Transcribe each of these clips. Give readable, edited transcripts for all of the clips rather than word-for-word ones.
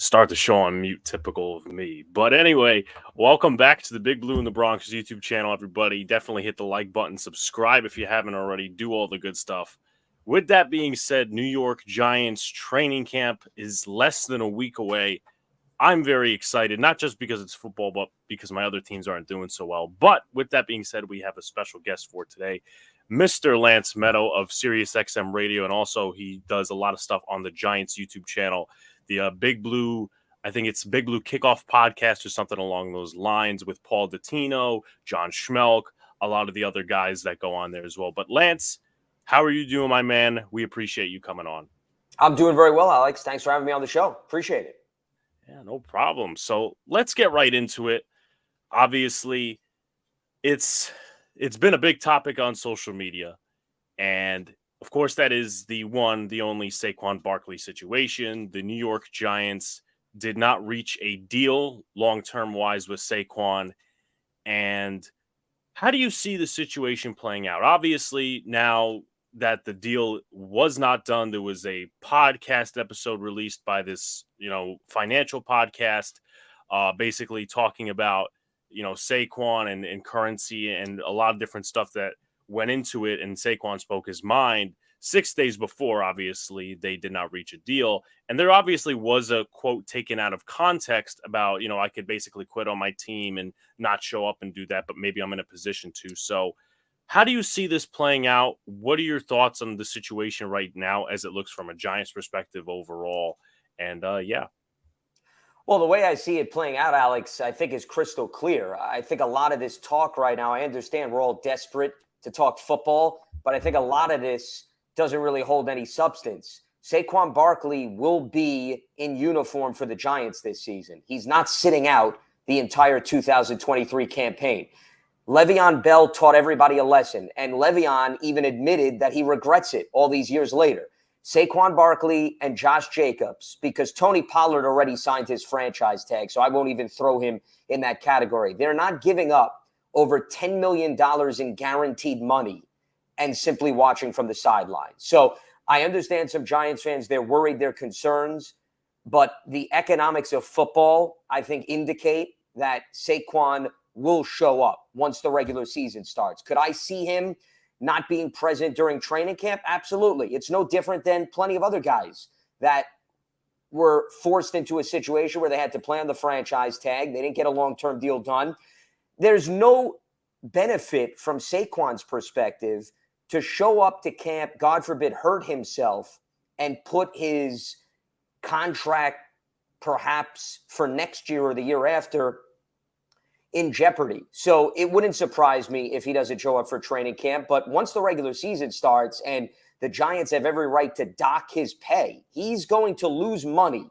Start the show on mute, typical of me. But anyway, welcome back to the Big Blue in the Bronx YouTube channel, everybody. Definitely hit the like button, subscribe if you haven't already, do all the good stuff. With that being said, New York Giants training camp is less than a week away. I'm very excited, not just because it's football, but because my other teams aren't doing so well. But with that being said, we have a special guest for today, Mr. Lance Medow of SiriusXM Radio, and also he does a lot of stuff on the Giants YouTube channel, the Big Blue, I think it's Big Blue Kickoff Podcast or something along those lines with Paul Dottino, John Schmelk, a lot of the other guys that go on there as well. But Lance, how are you doing, my man? We appreciate you coming on. I'm doing very well, Alex. Thanks for having me on the show. Appreciate it. Yeah, no problem. So let's get right into it. Obviously, it's been a big topic on social media. And of course, that is the only Saquon Barkley situation. The New York Giants did not reach a deal long-term wise with Saquon. And how do you see the situation playing out? Obviously, now that the deal was not done, there was a podcast episode released by this, financial podcast, basically talking about, Saquon and currency and a lot of different stuff that went into it. And Saquon spoke his mind 6 days before. Obviously, they did not reach a deal. And there obviously was a quote taken out of context about, I could basically quit on my team and not show up and do that, but maybe I'm in a position to. So how do you see this playing out? What are your thoughts on the situation right now as it looks from a Giants perspective overall? And yeah. Well, the way I see it playing out, Alex, I think is crystal clear. I think a lot of this talk right now, I understand we're all desperate to talk football, but I think a lot of this doesn't really hold any substance. Saquon Barkley will be in uniform for the Giants this season. He's not sitting out the entire 2023 campaign. Le'Veon Bell taught everybody a lesson, and Le'Veon even admitted that he regrets it all these years later. Saquon Barkley and Josh Jacobs, because Tony Pollard already signed his franchise tag, so I won't even throw him in that category. They're not giving up over $10 million in guaranteed money and simply watching from the sideline. So I understand some Giants fans, they're worried, they're concerns, but the economics of football, I think, indicate that Saquon will show up once the regular season starts. Could I see him not being present during training camp? Absolutely. It's no different than plenty of other guys that were forced into a situation where they had to play on the franchise tag. They didn't get a long-term deal done. There's no benefit from Saquon's perspective to show up to camp, God forbid, hurt himself, and put his contract perhaps for next year or the year after in jeopardy. So it wouldn't surprise me if he doesn't show up for training camp. But once the regular season starts and the Giants have every right to dock his pay, he's going to lose money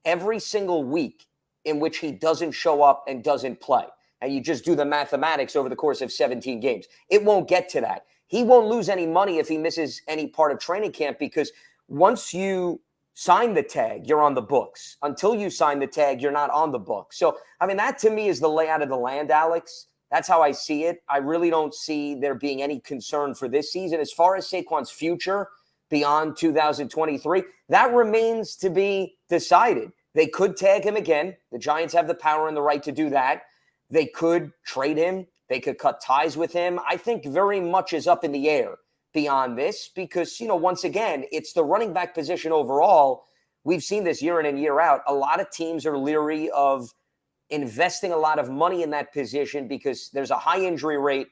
every single week in which he doesn't show up and doesn't play. And you just do the mathematics over the course of 17 games. It won't get to that. He won't lose any money if he misses any part of training camp, because once you sign the tag, you're on the books. Until you sign the tag, you're not on the books. So, that to me is the layout of the land, Alex. That's how I see it. I really don't see there being any concern for this season. As far as Saquon's future beyond 2023, that remains to be decided. They could tag him again. The Giants have the power and the right to do that. They could trade him. They could cut ties with him. I think very much is up in the air beyond this because, once again, it's the running back position overall. We've seen this year in and year out. A lot of teams are leery of investing a lot of money in that position because there's a high injury rate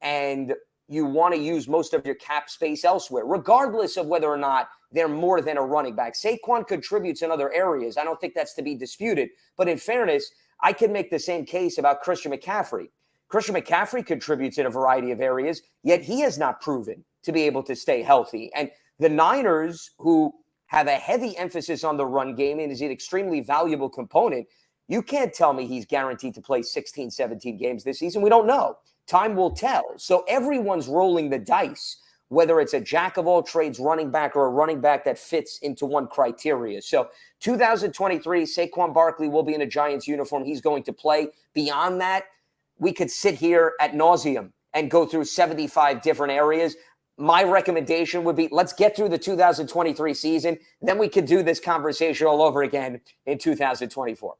and you want to use most of your cap space elsewhere, regardless of whether or not they're more than a running back. Saquon contributes in other areas. I don't think that's to be disputed. But in fairness, I can make the same case about Christian McCaffrey. Christian McCaffrey contributes in a variety of areas, yet he has not proven to be able to stay healthy. And the Niners, who have a heavy emphasis on the run game and is an extremely valuable component, you can't tell me he's guaranteed to play 16, 17 games this season. We don't know. Time will tell. So everyone's rolling the dice, whether it's a jack of all trades running back or a running back that fits into one criteria. So 2023, Saquon Barkley will be in a Giants uniform. He's going to play. Beyond that, we could sit here ad nauseum and go through 75 different areas. my recommendation would be let's get through the 2023 season. Then we could do this conversation all over again in 2024.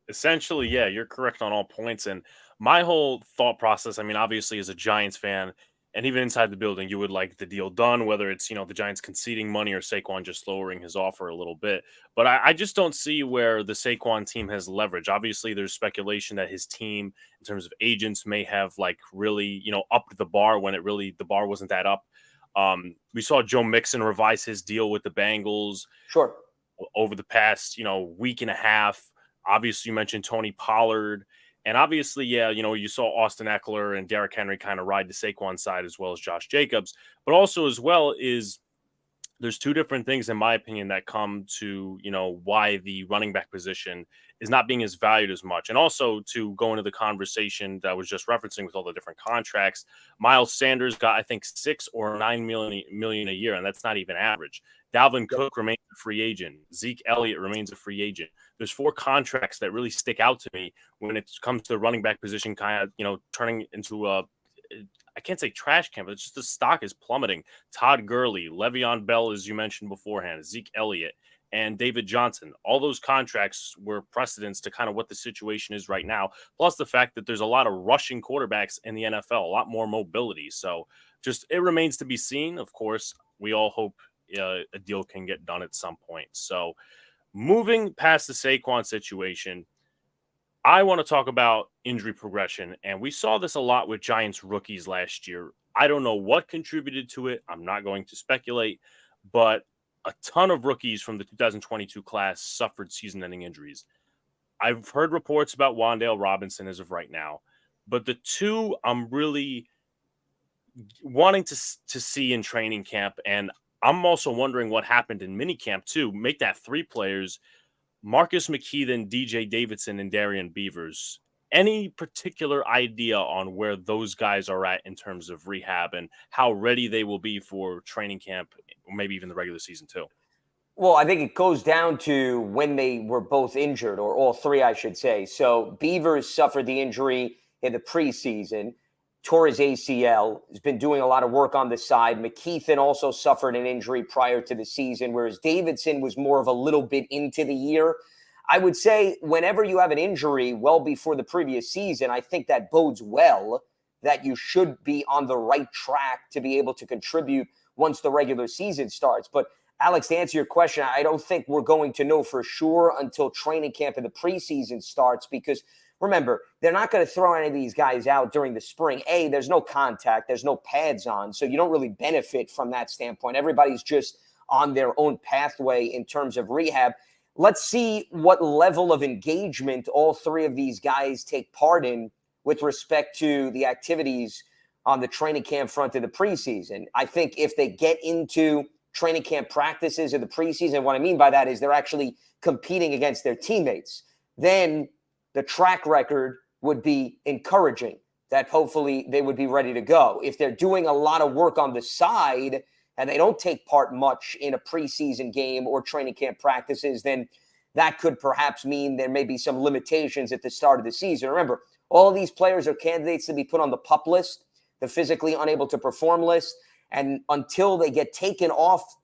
Essentially, yeah, you're correct on all points. And my whole thought process, I mean, obviously, as a Giants fan, and even inside the building, you would like the deal done, whether it's, the Giants conceding money or Saquon just lowering his offer a little bit. But I just don't see where the Saquon team has leverage. Obviously, there's speculation that his team, in terms of agents, may have really, upped the bar when the bar wasn't that up. We saw Joe Mixon revise his deal with the Bengals Sure. over the past, week and a half. Obviously, you mentioned Tony Pollard. And obviously, yeah, you saw Austin Eckler and Derrick Henry kind of ride the Saquon side as well as Josh Jacobs. But also as well is there's two different things, in my opinion, that come to, why the running back position is not being as valued as much. And also to go into the conversation that I was just referencing with all the different contracts, Miles Sanders got, I think, 6 or 9 million a year, and that's not even average. Dalvin Cook remains a free agent. Zeke Elliott remains a free agent. There's 4 contracts that really stick out to me when it comes to the running back position, kind of, turning into I can't say trash can, but it's just the stock is plummeting. Todd Gurley, Le'Veon Bell, as you mentioned beforehand, Zeke Elliott, and David Johnson. All those contracts were precedents to kind of what the situation is right now. Plus the fact that there's a lot of rushing quarterbacks in the NFL, a lot more mobility. So just it remains to be seen. Of course, we all hope a deal can get done at some point. So moving past the Saquon situation, I want to talk about injury progression, and we saw this a lot with Giants rookies last year. I don't know what contributed to it. I'm not going to speculate, but a ton of rookies from the 2022 class suffered season-ending injuries. I've heard reports about Wan'Dale Robinson as of right now, but the two I'm really wanting to see in training camp, and I'm also wondering what happened in minicamp too, make that 3 players, Marcus McKeithen, DJ Davidson, and Darian Beavers. Any particular idea on where those guys are at in terms of rehab and how ready they will be for training camp, or maybe even the regular season too? Well, I think it goes down to when they were both injured, or all 3, I should say. So Beavers suffered the injury in the preseason, tore his ACL, has been doing a lot of work on the side. McKeithen also suffered an injury prior to the season, whereas Davidson was more of a little bit into the year. I would say whenever you have an injury well before the previous season, I think that bodes well that you should be on the right track to be able to contribute once the regular season starts. But Alex, to answer your question, I don't think we're going to know for sure until training camp and the preseason starts, because remember, they're not going to throw any of these guys out during the spring. There's no contact, there's no pads on, so you don't really benefit from that standpoint. Everybody's just on their own pathway in terms of rehab. Let's see what level of engagement all 3 of these guys take part in with respect to the activities on the training camp front of the preseason. I think if they get into training camp practices in the preseason, what I mean by that is they're actually competing against their teammates, then the track record would be encouraging, that hopefully they would be ready to go. If they're doing a lot of work on the side and they don't take part much in a preseason game or training camp practices, then that could perhaps mean there may be some limitations at the start of the season. Remember, all of these players are candidates to be put on the PUP list, the physically unable to perform list. And until they get taken off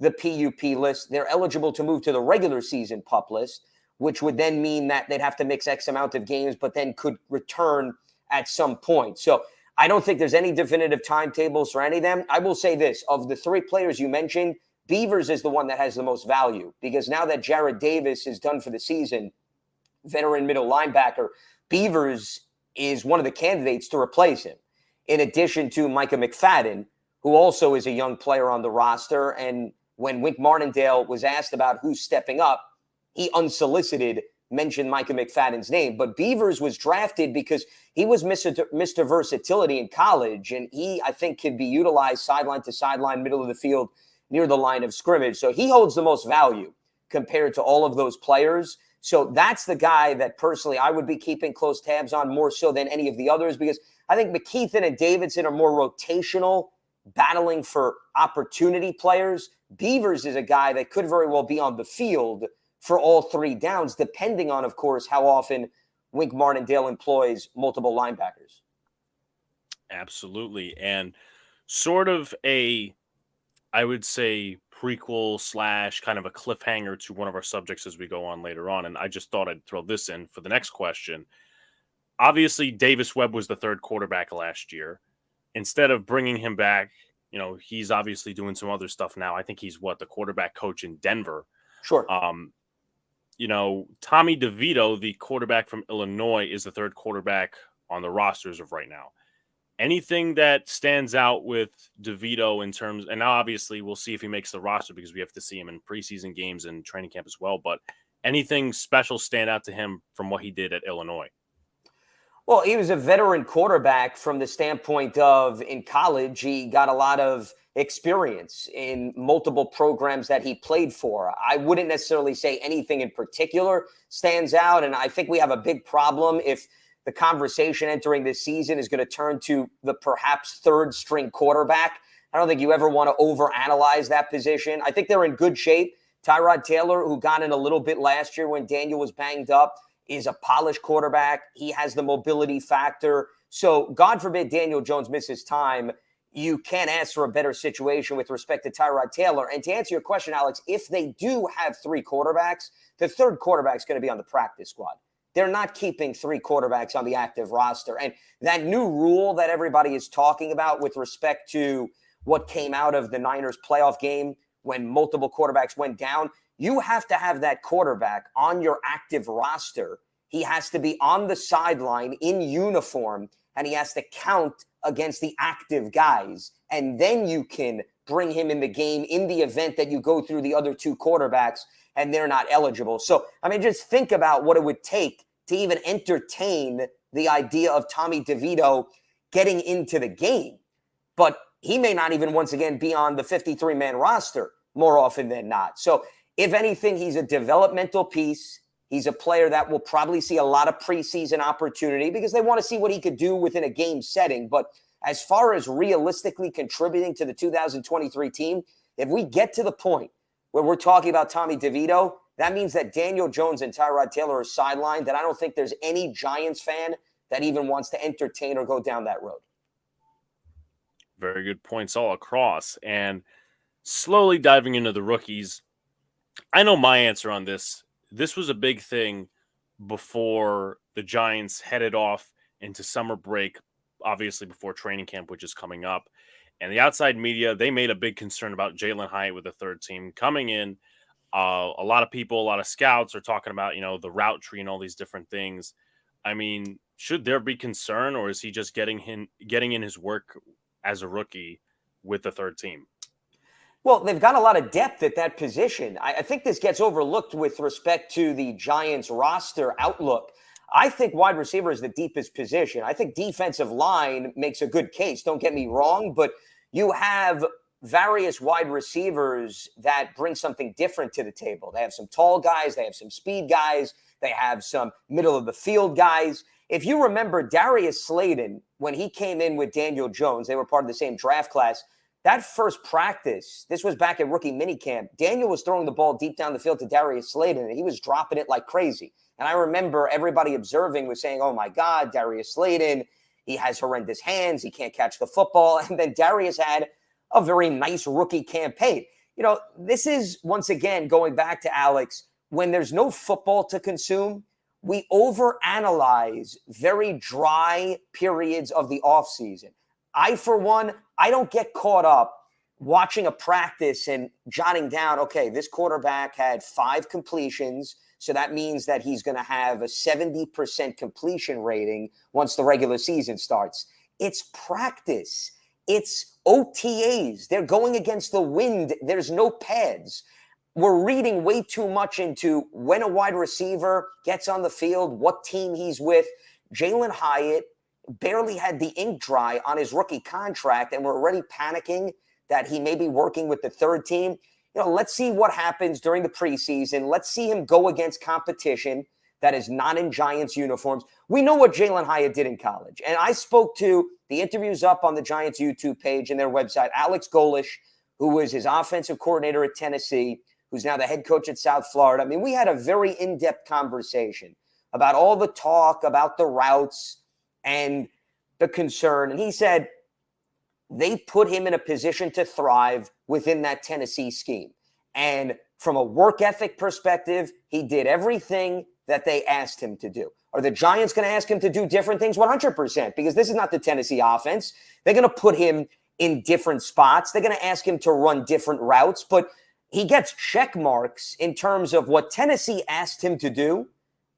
the PUP list, they're eligible to move to the regular season PUP list, which would then mean that they'd have to mix X amount of games, but then could return at some point. So I don't think there's any definitive timetables for any of them. I will say this, of the 3 players you mentioned, Beavers is the one that has the most value, because now that Jarrad Davis is done for the season, veteran middle linebacker, Beavers is one of the candidates to replace him, in addition to Micah McFadden, who also is a young player on the roster. And when Wink Martindale was asked about who's stepping up, he unsolicited mentioned Micah McFadden's name. But Beavers was drafted because he was Mr. Versatility in college, and he, I think, can be utilized sideline to sideline, middle of the field, near the line of scrimmage. So he holds the most value compared to all of those players. So that's the guy that personally I would be keeping close tabs on, more so than any of the others, because I think McKeithen and Davidson are more rotational, battling for opportunity players. Beavers is a guy that could very well be on the field for all 3 downs, depending on, of course, how often Wink Martindale employs multiple linebackers. Absolutely. And sort of I would say, prequel slash kind of a cliffhanger to one of our subjects as we go on later on. And I just thought I'd throw this in for the next question. Obviously, Davis Webb was the third quarterback last year. Instead of bringing him back, he's obviously doing some other stuff now. I think he's the quarterback coach in Denver. Sure. Tommy DeVito, the quarterback from Illinois, is the third quarterback on the rosters of right now. Anything that stands out with DeVito in terms, and now obviously we'll see if he makes the roster because we have to see him in preseason games and training camp as well, but anything special stand out to him from what he did at Illinois? Well, he was a veteran quarterback from the standpoint of in college, he got a lot of experience in multiple programs that he played for. I wouldn't necessarily say anything in particular stands out, and I think we have a big problem if the conversation entering this season is going to turn to the perhaps third string quarterback. I don't think you ever want to overanalyze that position. I think they're in good shape. Tyrod Taylor, who got in a little bit last year when Daniel was banged up, is a polished quarterback. He has the mobility factor. So God forbid Daniel Jones misses time. You can't ask for a better situation with respect to Tyrod Taylor. And to answer your question, Alex, if they do have three quarterbacks, the third quarterback is going to be on the practice squad. They're not keeping three quarterbacks on the active roster. And that new rule that everybody is talking about with respect to what came out of the Niners playoff game when multiple quarterbacks went down, you have to have that quarterback on your active roster. He has to be on the sideline in uniform, and he has to count against the active guys. And then you can bring him in the game in the event that you go through the other two quarterbacks and they're not eligible. So, just think about what it would take to even entertain the idea of Tommy DeVito getting into the game. But he may not even once again be on the 53-man roster more often than not. So if anything, he's a developmental piece. He's a player that will probably see a lot of preseason opportunity because they want to see what he could do within a game setting. But as far as realistically contributing to the 2023 team, if we get to the point where we're talking about Tommy DeVito, that means that Daniel Jones and Tyrod Taylor are sidelined, that I don't think there's any Giants fan that even wants to entertain or go down that road. Very good points all across. And slowly diving into the rookies, I know my answer on this. This was a big thing before the Giants headed off into summer break, obviously before training camp, which is coming up. And the outside media, they made a big concern about Jalen Hyatt with the third team coming in. A lot of people, a lot of scouts are talking about, the route tree and all these different things. Should there be concern, or is he just getting in his work as a rookie with the third team? Well, they've got a lot of depth at that position. I think this gets overlooked with respect to the Giants roster outlook. I think wide receiver is the deepest position. I think defensive line makes a good case. Don't get me wrong, but you have various wide receivers that bring something different to the table. They have some tall guys. They have some speed guys. They have some middle of the field guys. If you remember Darius Slayton, when he came in with Daniel Jones, they were part of the same draft class. That first practice, this was back at rookie minicamp, Daniel was throwing the ball deep down the field to Darius Slayton, and he was dropping it like crazy. And I remember everybody observing was saying, oh, my God, Darius Slayton, he has horrendous hands. He can't catch the football. And then Darius had a very nice rookie campaign. This is, once again, going back to Alex, when there's no football to consume, we overanalyze very dry periods of the offseason. For one, I don't get caught up watching a practice and jotting down, okay, this quarterback had 5 completions, so that means that he's going to have a 70% completion rating once the regular season starts. It's practice. It's OTAs. They're going against the wind. There's no pads. We're reading way too much into when a wide receiver gets on the field, what team he's with. Jalen Hyatt barely had the ink dry on his rookie contract, and we're already panicking that he may be working with the third team. Let's see what happens during the preseason. Let's see him go against competition that is not in Giants uniforms. We know what Jalen Hyatt did in college. And I spoke to the interviews up on the Giants YouTube page and their website, Alex-GajovichProtich, who was his offensive coordinator at Tennessee, who's now the head coach at South Florida. We had a very in-depth conversation about all the talk about the routes and the concern. And he said, they put him in a position to thrive within that Tennessee scheme. And from a work ethic perspective, he did everything that they asked him to do. Are the Giants going to ask him to do different things? 100%, because this is not the Tennessee offense. They're going to put him in different spots. They're going to ask him to run different routes, but he gets check marks in terms of what Tennessee asked him to do.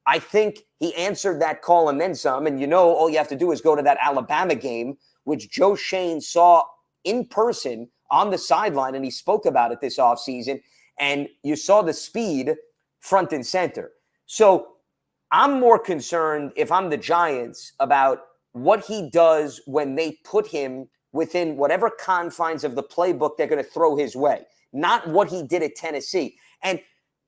I think he answered that call and then some. And all you have to do is go to that Alabama game, which Joe Shane saw in person on the sideline, and he spoke about it this offseason. And you saw the speed front and center. So I'm more concerned, if I'm the Giants, about what he does when they put him within whatever confines of the playbook they're going to throw his way, not what he did at Tennessee. And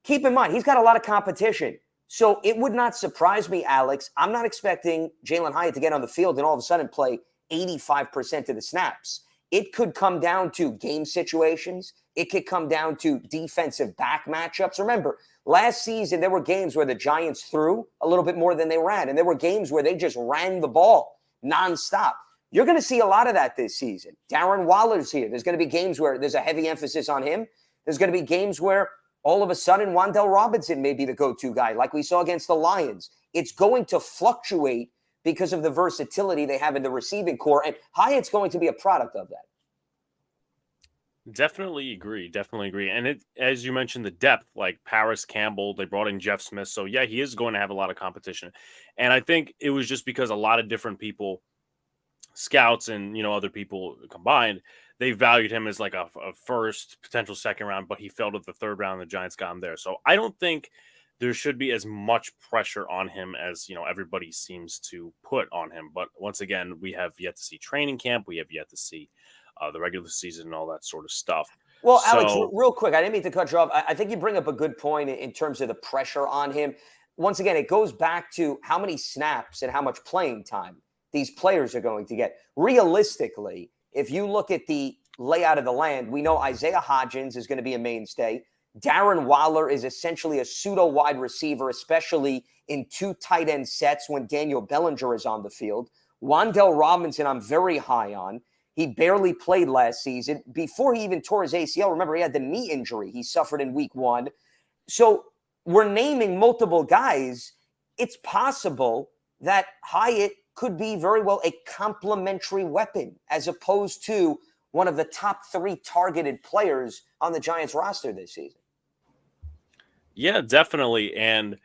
keep in mind, he's got a lot of competition. So it would not surprise me, Alex. I'm not expecting Jalen Hyatt to get on the field and all of a sudden play 85% of the snaps. It could come down to game situations. It could come down to defensive back matchups. Remember, last season, there were games where the Giants threw a little bit more than they ran, and there were games where they just ran the ball nonstop. You're going to see a lot of that this season. Darren Waller's here. There's going to be games where there's a heavy emphasis on him. There's going to be games where all of a sudden Wan'Dale Robinson may be the go-to guy, like we saw against the Lions. It's going to fluctuate because of the versatility they have in the receiving core, and Hyatt's going to be a product of that. Definitely agree. And it, as you mentioned, the depth, like Paris Campbell, they brought in Jeff Smith. So yeah, he is going to have a lot of competition. And I think it was just because a lot of different people, scouts and, other people combined, they valued him as like a first, potential second round, but he fell to the third round and the Giants got him there. So I don't think there should be as much pressure on him as, everybody seems to put on him. But once again, we have yet to see training camp. We have yet to see the regular season and all that sort of stuff. Well, Alex, real quick, I didn't mean to cut you off. I think you bring up a good point in terms of the pressure on him. Once again, it goes back to how many snaps and how much playing time these players are going to get. Realistically, if you look at the layout of the land, we know Isaiah Hodgins is going to be a mainstay. Darren Waller is essentially a pseudo wide receiver, especially in two tight end sets when Daniel Bellinger is on the field. Wan'Dale Robinson, I'm very high on. He barely played last season. Before he even tore his ACL, remember, he had the knee injury he suffered in week 1. So we're naming multiple guys. It's possible that Hyatt could be very well a complementary weapon as opposed to one of the top 3 targeted players on the Giants roster this season. Yeah, definitely. And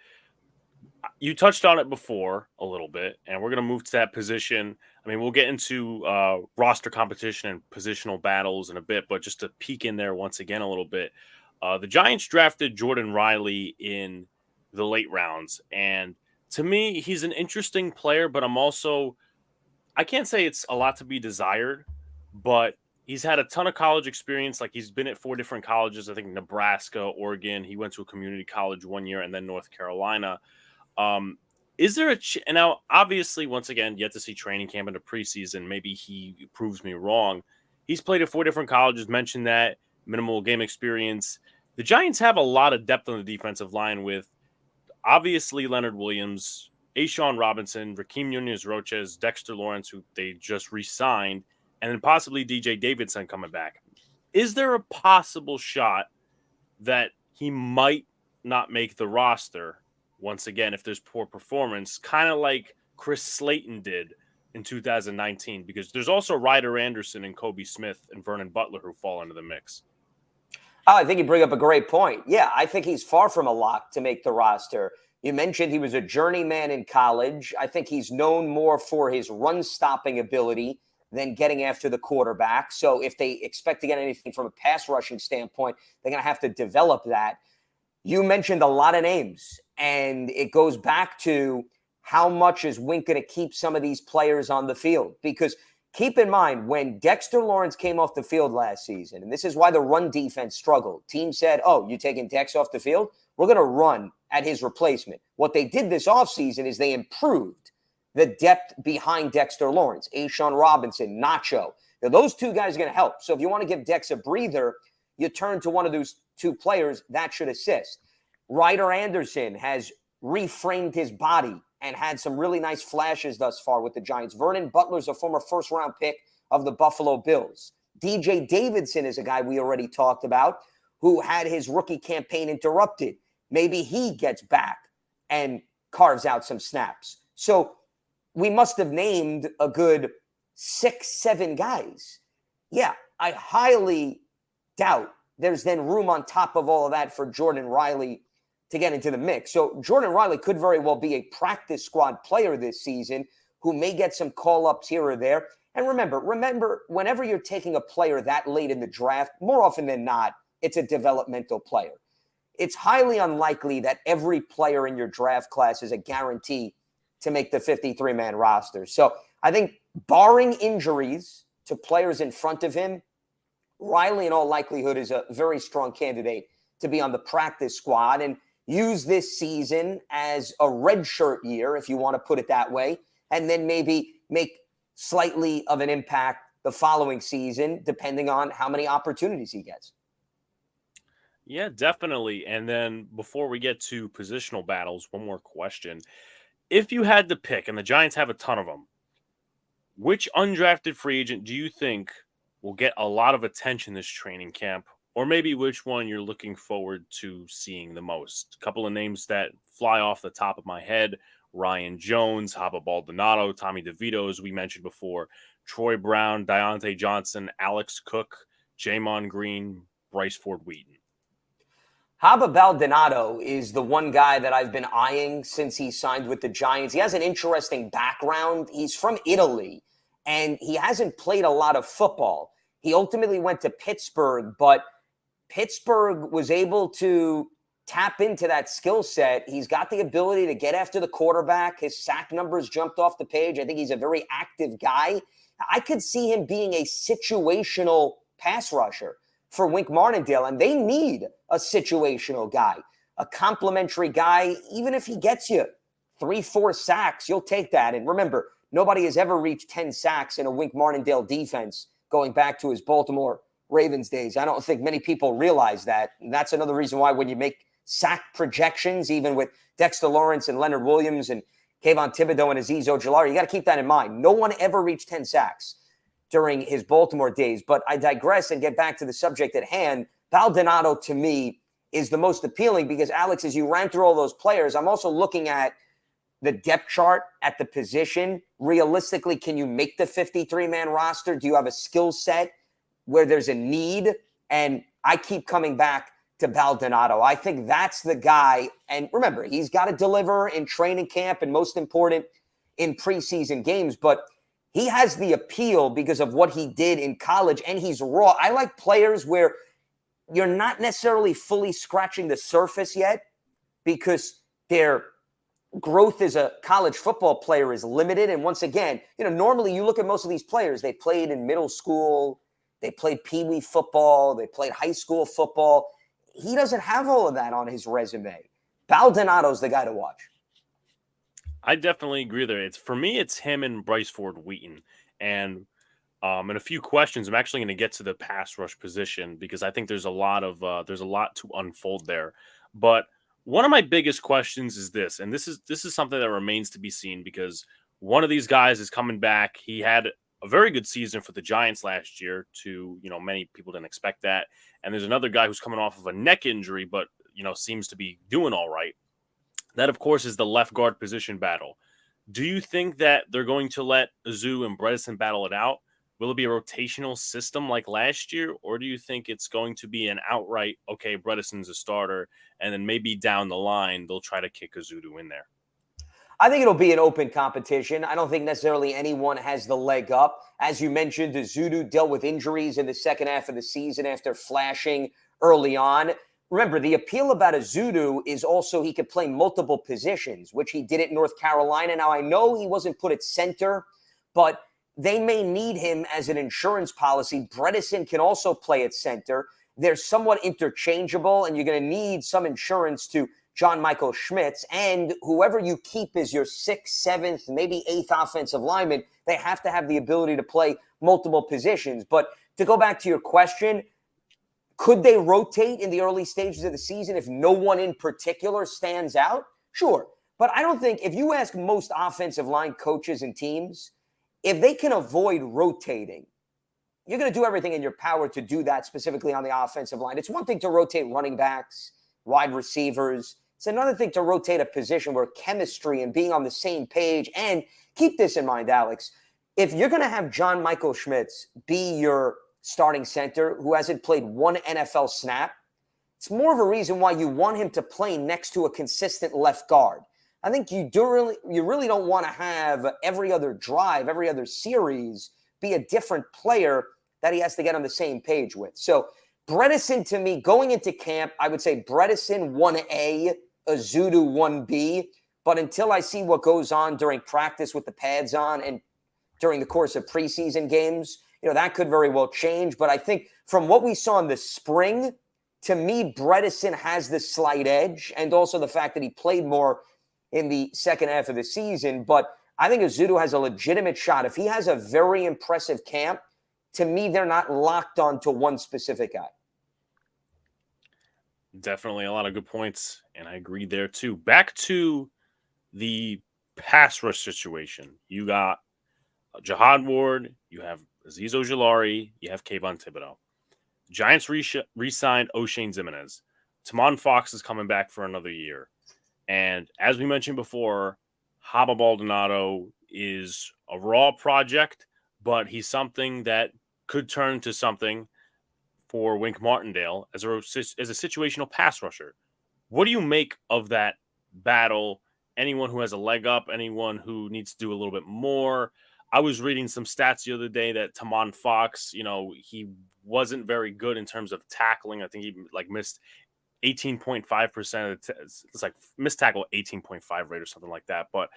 you touched on it before a little bit, and we're going to move to that position. I mean, we'll get into roster competition and positional battles in a bit, but just to peek in there once again a little bit, the Giants drafted Jordan Riley in the late rounds. And to me, he's an interesting player, but I can't say it's a lot to be desired, but he's had a ton of college experience. Like, he's been at 4 different colleges, I think Nebraska, Oregon. He went to a community college 1 year and then North Carolina. Is there and now, obviously, once again, yet to see training camp into preseason. Maybe he proves me wrong. He's played at 4 different colleges, mentioned that, minimal game experience. The Giants have a lot of depth on the defensive line with, obviously, Leonard Williams, A'Shawn Robinson, Raheem Nunez-Roches, Dexter Lawrence, who they just re-signed, and then possibly DJ Davidson coming back. Is there a possible shot that he might not make the roster once again if there's poor performance, kind of like Chris Slayton did in 2019? Because there's also Ryder Anderson and Kobe Smith and Vernon Butler who fall into the mix. Oh, I think you bring up a great point. Yeah, I think he's far from a lock to make the roster. You mentioned he was a journeyman in college. I think he's known more for his run-stopping ability than getting after the quarterback. So if they expect to get anything from a pass rushing standpoint, they're going to have to develop that. You mentioned a lot of names, and it goes back to how much is Wink going to keep some of these players on the field? Because keep in mind, when Dexter Lawrence came off the field last season, and this is why the run defense struggled, teams said, oh, you taking Dex off the field? We're going to run at his replacement. What they did this offseason is they improved the depth behind Dexter Lawrence, A'Shawn Robinson, Nacho. Now, those 2 guys are going to help. So if you want to give Dex a breather, you turn to one of those 2 players that should assist. Ryder Anderson has reframed his body and had some really nice flashes thus far with the Giants. Vernon Butler's a former first-round pick of the Buffalo Bills. DJ Davidson is a guy we already talked about who had his rookie campaign interrupted. Maybe he gets back and carves out some snaps. So we must have named a good 6, 7 guys. Yeah, I highly doubt there's then room on top of all of that for Jordan Riley to get into the mix. So Jordan Riley could very well be a practice squad player this season who may get some call-ups here or there. And remember, whenever you're taking a player that late in the draft, more often than not, it's a developmental player. It's highly unlikely that every player in your draft class is a guarantee to make the 53-man roster. So I think barring injuries to players in front of him, Riley in all likelihood is a very strong candidate to be on the practice squad and use this season as a redshirt year, if you want to put it that way, and then maybe make slightly of an impact the following season, depending on how many opportunities he gets. Yeah, definitely. And then before we get to positional battles, one more question. If you had to pick, and the Giants have a ton of them, which undrafted free agent do you think will get a lot of attention this training camp? Or maybe which one you're looking forward to seeing the most? A couple of names that fly off the top of my head: Ryan Jones, Haba Baldonado, Tommy DeVito, as we mentioned before, Troy Brown, Deontay Johnson, Alex Cook, Jamon Green, Bryce Ford Wheaton. Haba Baldonado is the one guy that I've been eyeing since he signed with the Giants. He has an interesting background. He's from Italy, and he hasn't played a lot of football. He ultimately went to Pittsburgh, but Pittsburgh was able to tap into that skill set. He's got the ability to get after the quarterback. His sack numbers jumped off the page. I think he's a very active guy. I could see him being a situational pass rusher for Wink Martindale, and they need a situational guy, a complimentary guy. Even if he gets you 3-4 sacks, you'll take that. And remember, nobody has ever reached 10 sacks in a Wink Martindale defense going back to his Baltimore Ravens days. I don't think many people realize that. And that's another reason why when you make sack projections, even with Dexter Lawrence and Leonard Williams and Kayvon Thibodeau and Azeez Ojulari, you got to keep that in mind. No one ever reached 10 sacks during his Baltimore days. But I digress and get back to the subject at hand. Baldonado, to me, is the most appealing because, Alex, as you ran through all those players, I'm also looking at the depth chart at the position. Realistically, can you make the 53-man roster? Do you have a skill set where there's a need? And I keep coming back to Baldonado. I think that's the guy. And remember, he's got to deliver in training camp and, most important, in preseason games. But he has the appeal because of what he did in college, and he's raw. I like players where you're not necessarily fully scratching the surface yet because their growth as a college football player is limited. And once again, normally you look at most of these players, they played in middle school, they played peewee football, they played high school football. He doesn't have all of that on his resume. Baldonado's the guy to watch. I definitely agree there. For me, it's him and Bryce Ford Wheaton. And in a few questions, I'm actually going to get to the pass rush position because I think there's a lot to unfold there. But one of my biggest questions is this, and this is something that remains to be seen because one of these guys is coming back. He had a very good season for the Giants last year. Many people didn't expect that. And there's another guy who's coming off of a neck injury, but seems to be doing all right. That, of course, is the left guard position battle. Do you think that they're going to let Azu and Bredesen battle it out? Will it be a rotational system like last year? Or do you think it's going to be an outright, okay, Bredesen's a starter, and then maybe down the line they'll try to kick Azudu in there? I think it'll be an open competition. I don't think necessarily anyone has the leg up. As you mentioned, Azudu dealt with injuries in the second half of the season after flashing early on. Remember, the appeal about Azudu is also he could play multiple positions, which he did at North Carolina. Now, I know he wasn't put at center, but they may need him as an insurance policy. Bredesen can also play at center. They're somewhat interchangeable, and you're going to need some insurance to John Michael Schmitz. And whoever you keep as your 6th, 7th, maybe 8th offensive lineman, they have to have the ability to play multiple positions. But to go back to your question, could they rotate in the early stages of the season if no one in particular stands out? Sure. But I don't think if you ask most offensive line coaches and teams, if they can avoid rotating you're going to do everything in your power to do that, specifically on the offensive line. It's one thing to rotate running backs, wide receivers. It's another thing to rotate a position where chemistry and being on the same page. And keep this in mind, Alex, if you're going to have John Michael Schmitz be your starting center who hasn't played one NFL snap, it's more of a reason why you want him to play next to a consistent left guard. I think you really don't want to have every other drive, every other series be a different player that he has to get on the same page with. So Bredesen, to me, going into camp, I would say Bredesen 1A, Ezeudu 1B. But until I see what goes on during practice with the pads on and during the course of preseason games, that could very well change. But I think from what we saw in the spring, to me, Bredesen has the slight edge, and also the fact that he played more in the second half of the season. But I think Ezeudu has a legitimate shot. If he has a very impressive camp, to me, they're not locked on to one specific guy. Definitely a lot of good points, and I agree there too. Back to the pass rush situation. You got Jihad Ward, you have Azeez Ojulari, you have Kayvon Thibodeau. Giants re-signed O'Shane Ximines. Tamon Fox is coming back for another year. And as we mentioned before, Haba Baldonado is a raw project, but he's something that could turn to something for Wink Martindale as a situational pass rusher. What do you make of that battle? Anyone who has a leg up, anyone who needs to do a little bit more? I was reading some stats the other day that Tamon Fox, he wasn't very good in terms of tackling. I think he missed 18.5% of it's like missed tackle 18.5 rate or something like that. But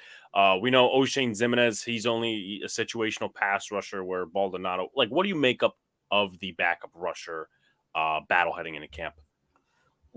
we know O'Shane Ximines, he's only a situational pass rusher, where Baldonado, what do you make up of the backup rusher battle heading into camp?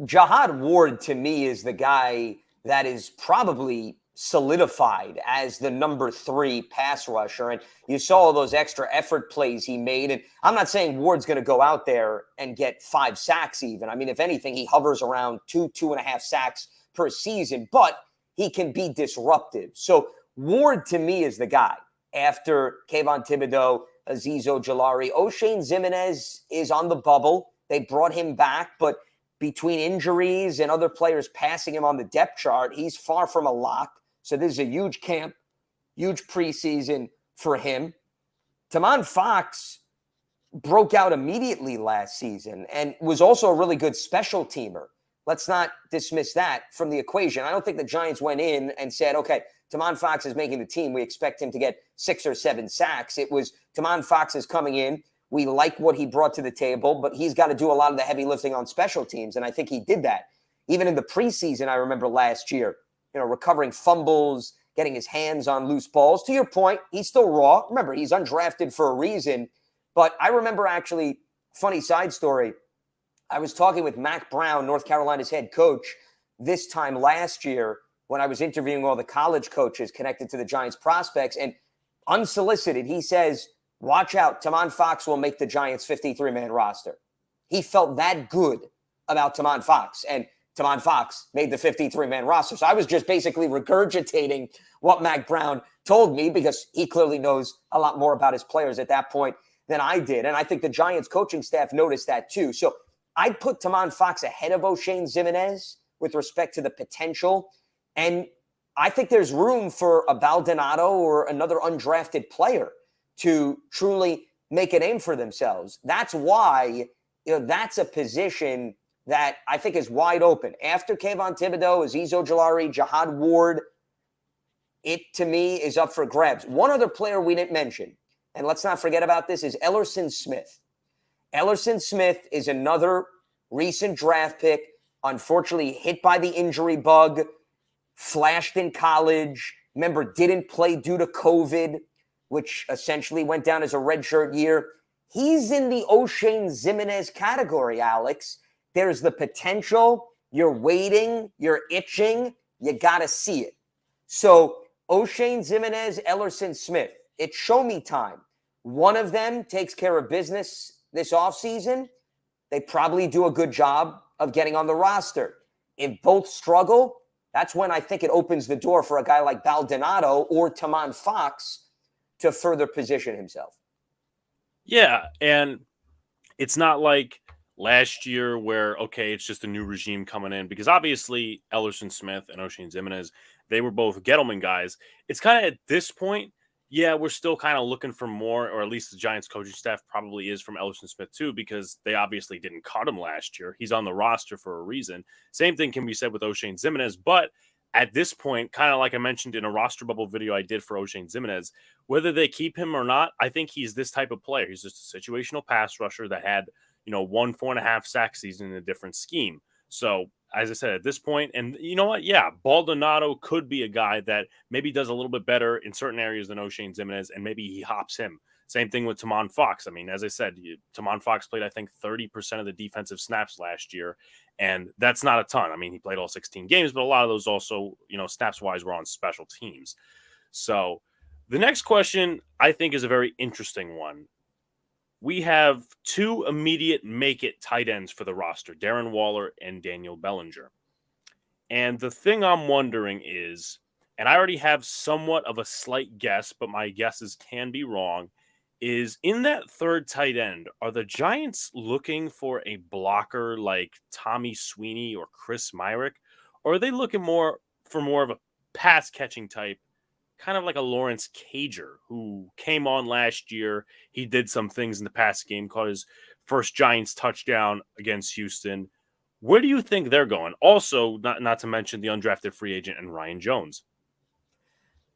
Jihad Ward, to me, is the guy that is probably solidified as the number 3 pass rusher. And you saw all those extra effort plays he made. And I'm not saying Ward's going to go out there and get 5 sacks even. I mean, if anything, he hovers around 2.5 sacks per season, but he can be disruptive. So Ward, to me, is the guy. After Kayvon Thibodeau, Azeez Ojulari, O'Shane Ximines is on the bubble. They brought him back, but between injuries and other players passing him on the depth chart, he's far from a lock. So this is a huge camp, huge preseason for him. Tamon Fox broke out immediately last season and was also a really good special teamer. Let's not dismiss that from the equation. I don't think the Giants went in and said, okay, Tamon Fox is making the team. We expect him to get 6 or 7 sacks. It was Tamon Fox is coming in. We like what he brought to the table, but he's got to do a lot of the heavy lifting on special teams. And I think he did that. Even in the preseason, I remember last year, recovering fumbles, getting his hands on loose balls. To your point, he's still raw. Remember, he's undrafted for a reason. But I remember actually, funny side story, I was talking with Mac Brown, North Carolina's head coach, this time last year when I was interviewing all the college coaches connected to the Giants prospects. And unsolicited, he says, watch out, Tamon Fox will make the Giants 53-man roster. He felt that good about Tamon Fox. And Tamon Fox made the 53-man roster. So I was just basically regurgitating what Mac Brown told me, because he clearly knows a lot more about his players at that point than I did. And I think the Giants coaching staff noticed that too. So I'd put Tamon Fox ahead of O'Shane Ximines with respect to the potential. And I think there's room for a Baldonado or another undrafted player to truly make a name for themselves. That's why, that's a position that I think is wide open. After Kayvon Thibodeau, Azeez Ojulari, Jihad Ward, it, to me, is up for grabs. One other player we didn't mention, and let's not forget about this, is Ellerson Smith. Ellerson Smith is another recent draft pick, unfortunately hit by the injury bug, flashed in college, remember, didn't play due to COVID, which essentially went down as a redshirt year. He's in the O'Shane Ximines category, Alex. There's the potential. You're waiting. You're itching. You got to see it. So O'Shane Ximines, Ellerson Smith, it's show me time. One of them takes care of business this offseason. They probably do a good job of getting on the roster. If both struggle, that's when I think it opens the door for a guy like Baldonado or Tamon Fox to further position himself. Yeah, and it's not like last year where, okay, it's just a new regime coming in, because obviously Ellerson Smith and O'Shane Ximines, they were both Gettleman guys. It's kind of at this point, yeah, we're still kind of looking for more, or at least the Giants coaching staff probably is from Ellerson Smith too, because they obviously didn't cut him last year. He's on the roster for a reason. Same thing can be said with O'Shane Ximines, but at this point, kind of like I mentioned in a roster bubble video I did for O'Shane Ximines, whether they keep him or not, I think he's this type of player. He's just a situational pass rusher that had, 1 4.5 sack season in a different scheme. So, as I said, at this point, and you know what? Yeah, Baldonado could be a guy that maybe does a little bit better in certain areas than O'Shane Ximines, and maybe he hops him. Same thing with Tamon Fox. I mean, as I said, Tamon Fox played, I think, 30% of the defensive snaps last year, and that's not a ton. I mean, he played all 16 games, but a lot of those also, snaps wise, were on special teams. So, the next question I think is a very interesting one. We have two immediate make it tight ends for the roster, Darren Waller and Daniel Bellinger. And the thing I'm wondering is, and I already have somewhat of a slight guess, but my guesses can be wrong, is in that third tight end, are the Giants looking for a blocker like Tommy Sweeney or Chris Myrick? Or are they looking more of a pass catching type, kind of like a Lawrence Cager, who came on last year? He did some things in the past game, caught his first Giants touchdown against Houston. Where do you think they're going? Also, not to mention the undrafted free agent and Ryan Jones.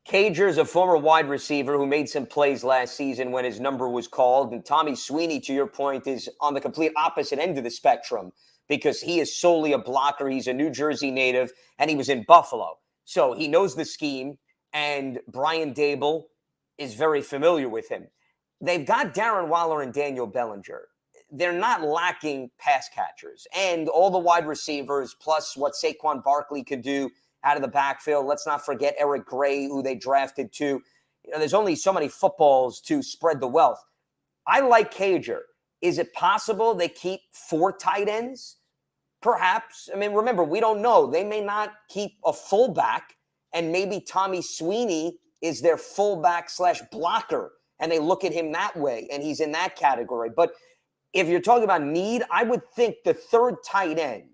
Cager is a former wide receiver who made some plays last season when his number was called. And Tommy Sweeney, to your point, is on the complete opposite end of the spectrum because he is solely a blocker. He's a New Jersey native, and he was in Buffalo. So he knows the scheme, and Brian Dable is very familiar with him. They've got Darren Waller and Daniel Bellinger. They're not lacking pass catchers. And all the wide receivers, plus what Saquon Barkley could do out of the backfield. Let's not forget Eric Gray, who they drafted too. There's only so many footballs to spread the wealth. I like Cager. Is it possible they keep 4 tight ends? Perhaps. I mean, remember, we don't know. They may not keep a fullback, and maybe Tommy Sweeney is their fullback / blocker, and they look at him that way, and he's in that category. But if you're talking about need, I would think the third tight end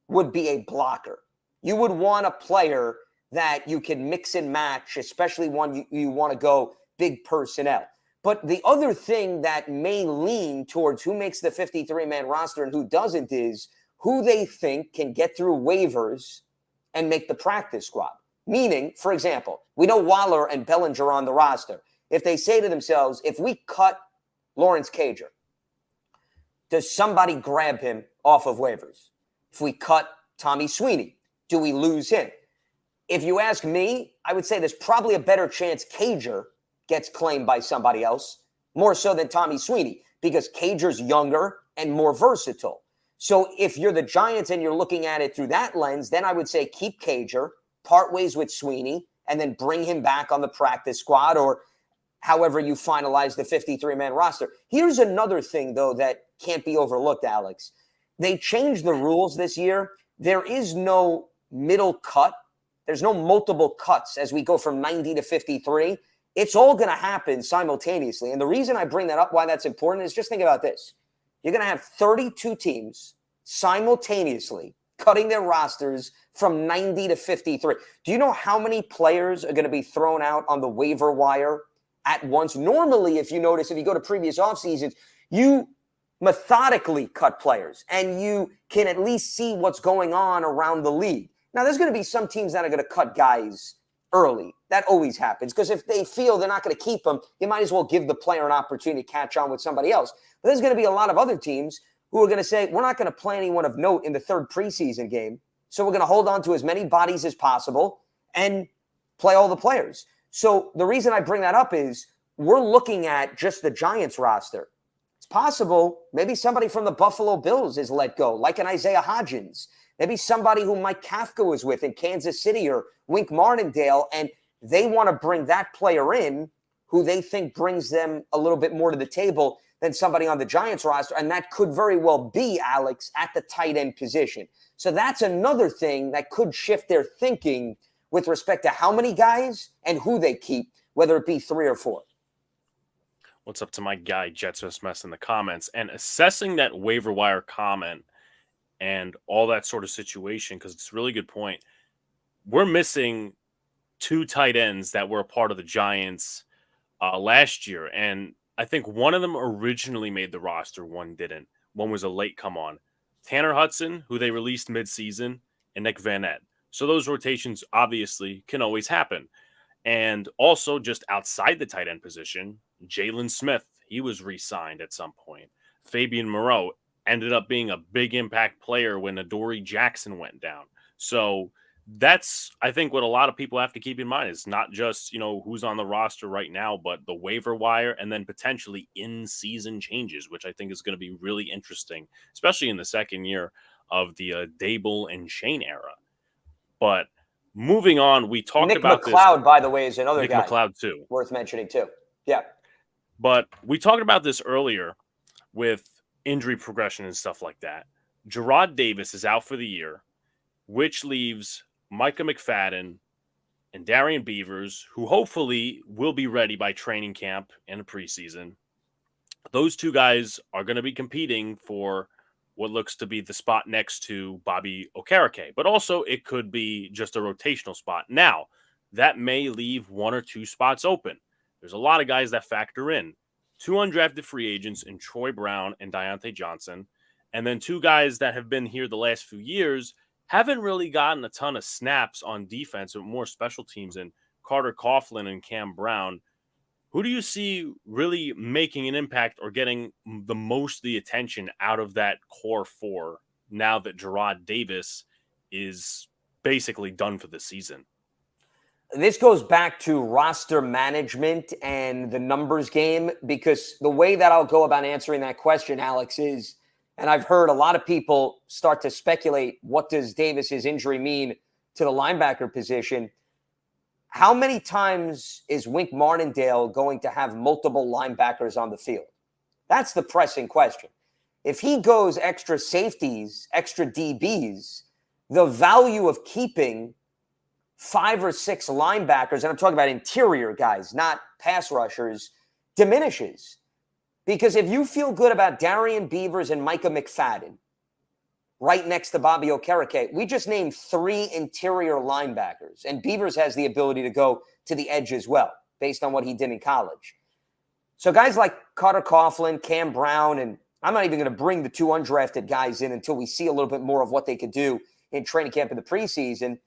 would be a blocker. You would want a player that you can mix and match, especially one you want to go big personnel. But the other thing that may lean towards who makes the 53-man roster and who doesn't is who they think can get through waivers and make the practice squad. Meaning, for example, we know Waller and Bellinger are on the roster. If they say to themselves, if we cut Lawrence Cager, does somebody grab him off of waivers? If we cut Tommy Sweeney, do we lose him? If you ask me, I would say there's probably a better chance Cager gets claimed by somebody else, more so than Tommy Sweeney, because Cager's younger and more versatile. So if you're the Giants and you're looking at it through that lens, then I would say keep Cager, part ways with Sweeney, and then bring him back on the practice squad or however you finalize the 53-man roster. Here's another thing, though, that can't be overlooked, Alex. They changed the rules this year. There is no middle cut. There's no multiple cuts as we go from 90 to 53. It's all going to happen simultaneously. And the reason I bring that up, why that's important, is just think about this. You're going to have 32 teams simultaneously cutting their rosters from 90 to 53. Do you know how many players are going to be thrown out on the waiver wire at once? Normally, if you notice, if you go to previous off seasons, you methodically cut players and you can at least see what's going on around the league. Now, there's going to be some teams that are going to cut guys early. That always happens because if they feel they're not going to keep them, you might as well give the player an opportunity to catch on with somebody else. But there's going to be a lot of other teams who are going to say, we're not going to play anyone of note in the third preseason game, so we're going to hold on to as many bodies as possible and play all the players. So the reason I bring that up is we're looking at just the Giants roster. It's possible maybe somebody from the Buffalo Bills is let go, like an Isaiah Hodgins. Maybe somebody who Mike Kafka was with in Kansas City or Wink Martindale, and they want to bring that player in who they think brings them a little bit more to the table than somebody on the Giants roster. And that could very well be, Alex, at the tight end position. So that's another thing that could shift their thinking with respect to how many guys and who they keep, whether it be 3 or 4. What's up to my guy Jetsmith Mess in the comments? And assessing that waiver wire comment and all that sort of situation, because it's a really good point. We're missing two tight ends that were a part of the Giants last year, and I think one of them originally made the roster, one didn't. One was a late come on. Tanner Hudson, who they released midseason, and Nick Van Ed. So those rotations obviously can always happen. And also, just outside the tight end position, Jalen Smith, he was re signed at some point. Fabian Moreau ended up being a big impact player when Adoree Jackson went down. So that's, I think, what a lot of people have to keep in mind is not just, who's on the roster right now, but the waiver wire and then potentially in season changes, which I think is going to be really interesting, especially in the second year of the Dable and Shane era. But moving on, we talked Nick about McLeod, by the way, is another Nick guy McLeod too, worth mentioning too. Yeah. But we talked about this earlier with injury progression and stuff like that. Gerard Davis is out for the year, which leaves Micah McFadden and Darian Beavers, who hopefully will be ready by training camp and the preseason. Those two guys are going to be competing for what looks to be the spot next to Bobby Okereke, but also it could be just a rotational spot. Now, that may leave one or two spots open. There's a lot of guys that factor in. Two undrafted free agents in Troy Brown and Deontay Johnson, and then two guys that have been here the last few years haven't really gotten a ton of snaps on defense, but more special teams in Carter Coughlin and Cam Brown. Who do you see really making an impact or getting the most of the attention out of that core four now that Gerard Davis is basically done for the season? This goes back to roster management and the numbers game, because the way that I'll go about answering that question, Alex, is, and I've heard a lot of people start to speculate, what does Davis's injury mean to the linebacker position? How many times is Wink Martindale going to have multiple linebackers on the field? That's the pressing question. If he goes extra safeties, extra DBs, the value of keeping 5 or 6 linebackers, and I'm talking about interior guys, not pass rushers, diminishes. Because if you feel good about Darian Beavers and Micah McFadden right next to Bobby Okereke, we just named 3 interior linebackers, and Beavers has the ability to go to the edge as well, based on what he did in college. So guys like Carter Coughlin, Cam Brown, and I'm not even going to bring the 2 undrafted guys in until we see a little bit more of what they could do in training camp in the preseason.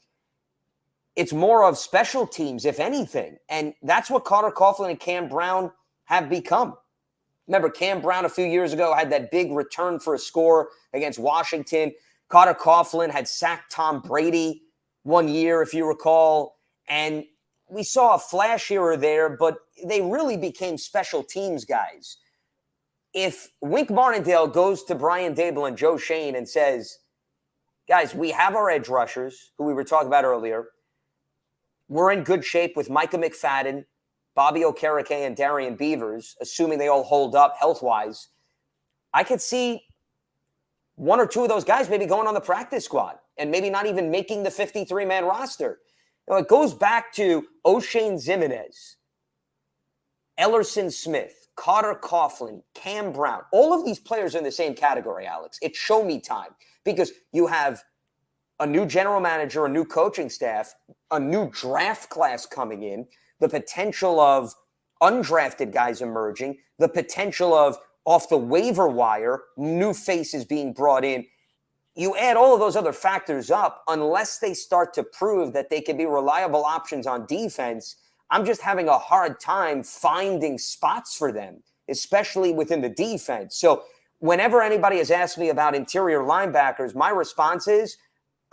It's more of special teams, if anything. And that's what Carter Coughlin and Cam Brown have become. Remember, Cam Brown a few years ago had that big return for a score against Washington. Carter Coughlin had sacked Tom Brady one year, if you recall. And we saw a flash here or there, but they really became special teams guys. If Wink Martindale goes to Brian Dable and Joe Shane and says, guys, we have our edge rushers, who we were talking about earlier. We're in good shape with Micah McFadden, Bobby Okereke, and Darian Beavers, assuming they all hold up health-wise. I could see 1 or 2 of those guys maybe going on the practice squad and maybe not even making the 53-man roster. It goes back to O'Shane Ximenez, Ellerson Smith, Carter Coughlin, Cam Brown. All of these players are in the same category, Alex. It's show me time, because you have a new general manager, a new coaching staff, a new draft class coming in, the potential of undrafted guys emerging, the potential of off the waiver wire, new faces being brought in. You add all of those other factors up, unless they start to prove that they can be reliable options on defense, I'm just having a hard time finding spots for them, especially within the defense. So whenever anybody has asked me about interior linebackers, my response is,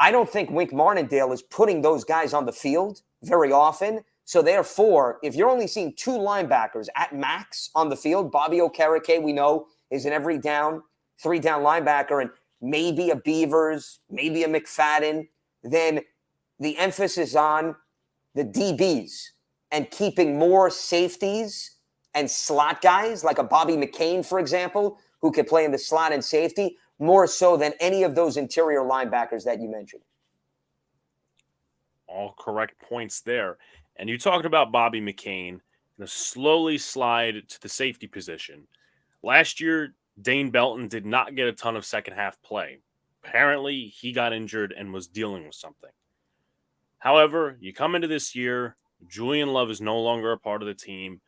I don't think Wink Martindale is putting those guys on the field very often. So therefore, if you're only seeing 2 linebackers at max on the field, Bobby Okereke, we know, is an every down, 3-down linebacker, and maybe a Beavers, maybe a McFadden, then the emphasis on the DBs and keeping more safeties and slot guys, like a Bobby McCain, for example, who could play in the slot and safety, more so than any of those interior linebackers that you mentioned. All correct points there. And you talked about Bobby McCain. going to slowly slide to the safety position. Last year, Dane Belton did not get a ton of second half play. Apparently, he got injured and was dealing with something. However, you come into this year, Julian Love is no longer a part of the team.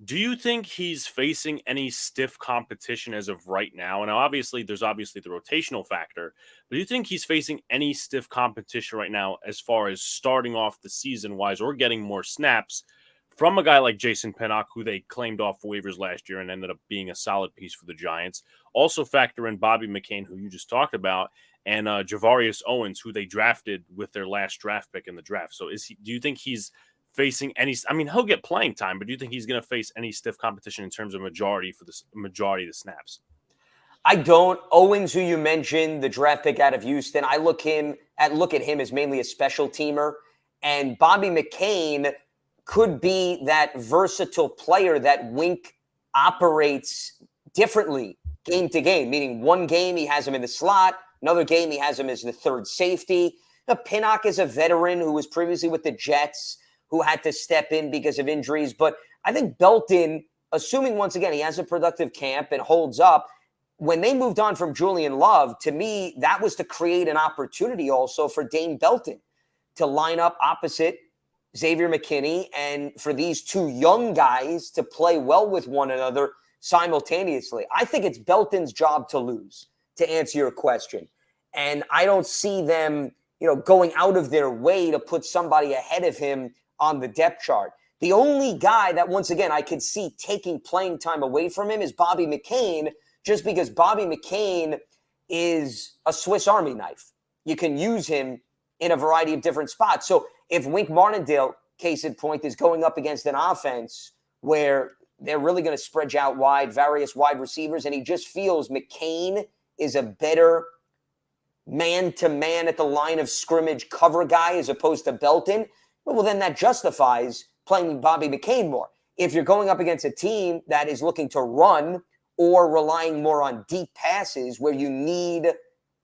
Do you think he's facing any stiff competition as of right now? And obviously, there's obviously the rotational factor, but do you think he's facing any stiff competition right now as far as starting off the season wise or getting more snaps from a guy like Jason Pinnock, who they claimed off waivers last year and ended up being a solid piece for the Giants? Also factor in Bobby McCain, who you just talked about, and Javarius Owens, who they drafted with their last draft pick in the draft. So do you think he's facing any, I mean, he'll get playing time, but do you think he's going to face any stiff competition in terms of majority of the snaps? I don't. Owens, who you mentioned, the draft pick out of Houston, I look at him as mainly a special teamer. And Bobby McCain could be that versatile player that Wink operates differently game to game, meaning one game he has him in the slot, another game he has him as the third safety. Now, Pinnock is a veteran who was previously with the Jets, who had to step in because of injuries. But I think Belton, assuming once again he has a productive camp and holds up, when they moved on from Julian Love, to me, that was to create an opportunity also for Dane Belton to line up opposite Xavier McKinney and for these two young guys to play well with one another simultaneously. I think it's Belton's job to lose, to answer your question. And I don't see them, going out of their way to put somebody ahead of him on the depth chart. The only guy that, once again, I could see taking playing time away from him is Bobby McCain, just because Bobby McCain is a Swiss Army knife. You can use him in a variety of different spots. So if Wink Martindale, case in point, is going up against an offense where they're really going to spread you out wide, various wide receivers, and he just feels McCain is a better man-to-man at the line of scrimmage cover guy as opposed to Belton, well, then that justifies playing Bobby McCain more. If you're going up against a team that is looking to run or relying more on deep passes where you need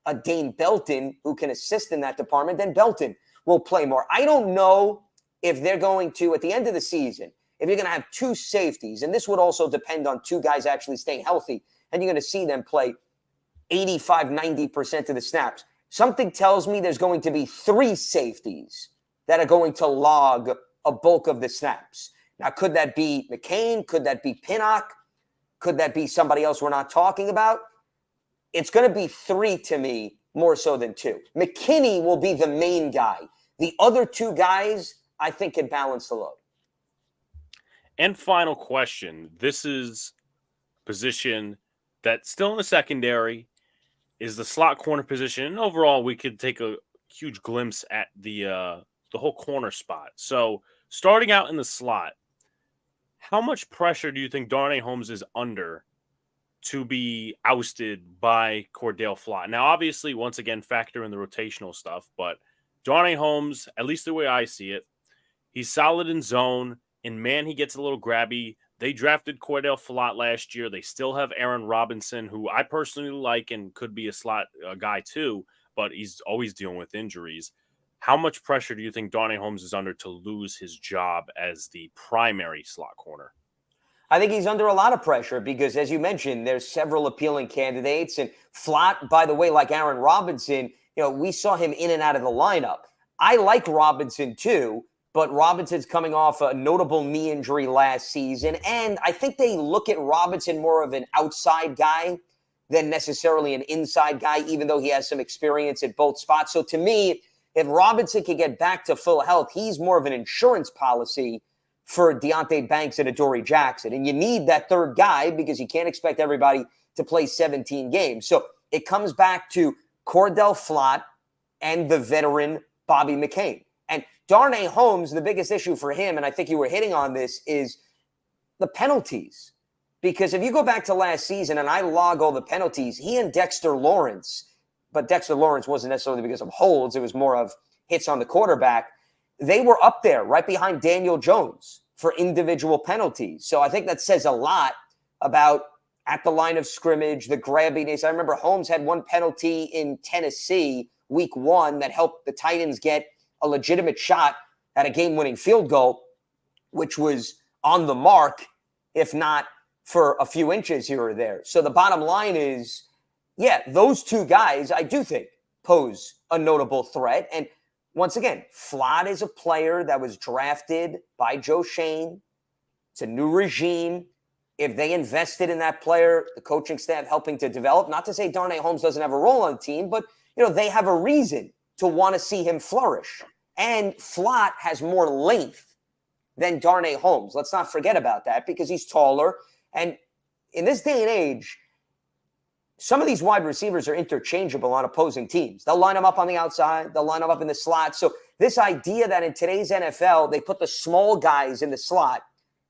a Dane Belton who can assist in that department, then Belton will play more. I don't know if they're going to, at the end of the season, if you're going to have two safeties, and this would also depend on two guys actually staying healthy, and you're going to see them play 85, 90% of the snaps. Something tells me there's going to be three safeties that are going to log a bulk of the snaps. Now, could that be McCain? Could that be Pinnock? Could that be somebody else we're not talking about? It's going to be three to me more so than two. McKinney will be the main guy. The other two guys, I think, can balance the load. And final question. This is a position that's still in the secondary, is the slot corner position. And overall, we could take a huge glimpse at the whole corner spot. So starting out in the slot, how much pressure do you think Darnay Holmes is under to be ousted by Cordell Flott? Now, obviously, once again, factor in the rotational stuff, but Darnay Holmes, at least the way I see it, he's solid in zone. In man, he gets a little grabby. They drafted Cordell Flott last year. They still have Aaron Robinson, who I personally like and could be a slot guy too, but he's always dealing with injuries. How much pressure do you think Darnay Holmes is under to lose his job as the primary slot corner? I think he's under a lot of pressure because, as you mentioned, there's several appealing candidates. And Flott, by the way, like Aaron Robinson, we saw him in and out of the lineup. I like Robinson too, but Robinson's coming off a notable knee injury last season. And I think they look at Robinson more of an outside guy than necessarily an inside guy, even though he has some experience at both spots. So to me, if Robinson can get back to full health, he's more of an insurance policy for Deonte Banks and Adoree Jackson. And you need that third guy because you can't expect everybody to play 17 games. So it comes back to Cordell Flott and the veteran Bobby McCain. And Darnay Holmes, the biggest issue for him, and I think you were hitting on this, is the penalties. Because if you go back to last season, and I log all the penalties, he and Dexter Lawrence, but Dexter Lawrence wasn't necessarily because of holds, it was more of hits on the quarterback. They were up there right behind Daniel Jones for individual penalties. So I think that says a lot about at the line of scrimmage, the grabbiness. I remember Holmes had one penalty in Tennessee week 1 that helped the Titans get a legitimate shot at a game-winning field goal, which was on the mark, if not for a few inches here or there. So the bottom line is, yeah, those two guys, I do think, pose a notable threat. And once again, Flott is a player that was drafted by Joe Shane. It's a new regime. If they invested in that player, the coaching staff helping to develop, not to say Darnay Holmes doesn't have a role on the team, but they have a reason to want to see him flourish. And Flott has more length than Darnay Holmes. Let's not forget about that because he's taller. And in this day and age, some of these wide receivers are interchangeable on opposing teams. They'll line them up on the outside. They'll line them up in the slot. So this idea that in today's NFL, they put the small guys in the slot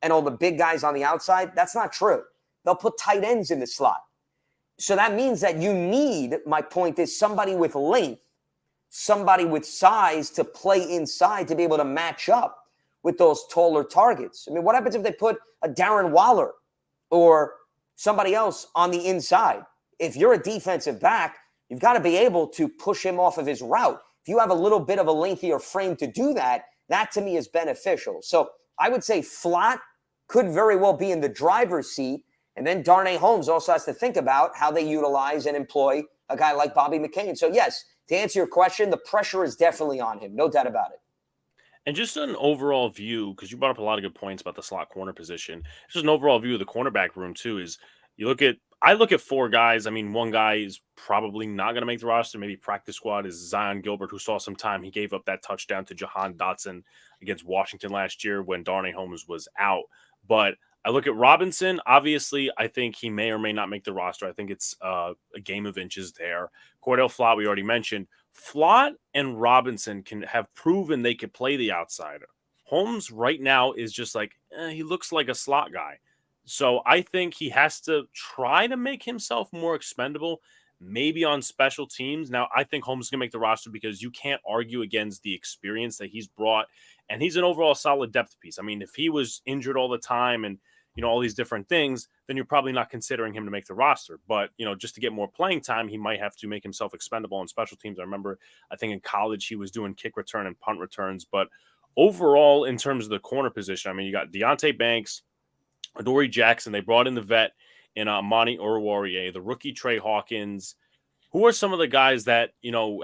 and all the big guys on the outside, that's not true. They'll put tight ends in the slot. So that means that you need, my point is, somebody with length, somebody with size to play inside to be able to match up with those taller targets. I mean, what happens if they put a Darren Waller or somebody else on the inside? If you're a defensive back, you've got to be able to push him off of his route. If you have a little bit of a lengthier frame to do that, that to me is beneficial. So I would say Flott could very well be in the driver's seat. And then Darnay Holmes also has to think about how they utilize and employ a guy like Bobby McCain. So yes, to answer your question, the pressure is definitely on him. No doubt about it. And just an overall view, because you brought up a lot of good points about the slot corner position. Just an overall view of the cornerback room too is I look at four guys. I mean, one guy is probably not going to make the roster. Maybe practice squad is Zion Gilbert, who saw some time. He gave up that touchdown to Jahan Dotson against Washington last year when Darnay Holmes was out. But I look at Robinson. Obviously, I think he may or may not make the roster. I think it's a game of inches there. Cordell Flott, we already mentioned. Flott and Robinson have proven they could play the outsider. Holmes right now is just like, he looks like a slot guy. So I think he has to try to make himself more expendable, maybe on special teams. Now, I think Holmes is going to make the roster because you can't argue against the experience that he's brought. And he's an overall solid depth piece. I mean, if he was injured all the time and, all these different things, then you're probably not considering him to make the roster. But, just to get more playing time, he might have to make himself expendable on special teams. I remember, I think in college, he was doing kick return and punt returns. But overall, in terms of the corner position, I mean, you got Deonte Banks, Adoree Jackson. They brought in the vet in Monty Oruwariye, the rookie Trey Hawkins. Who are some of the guys that,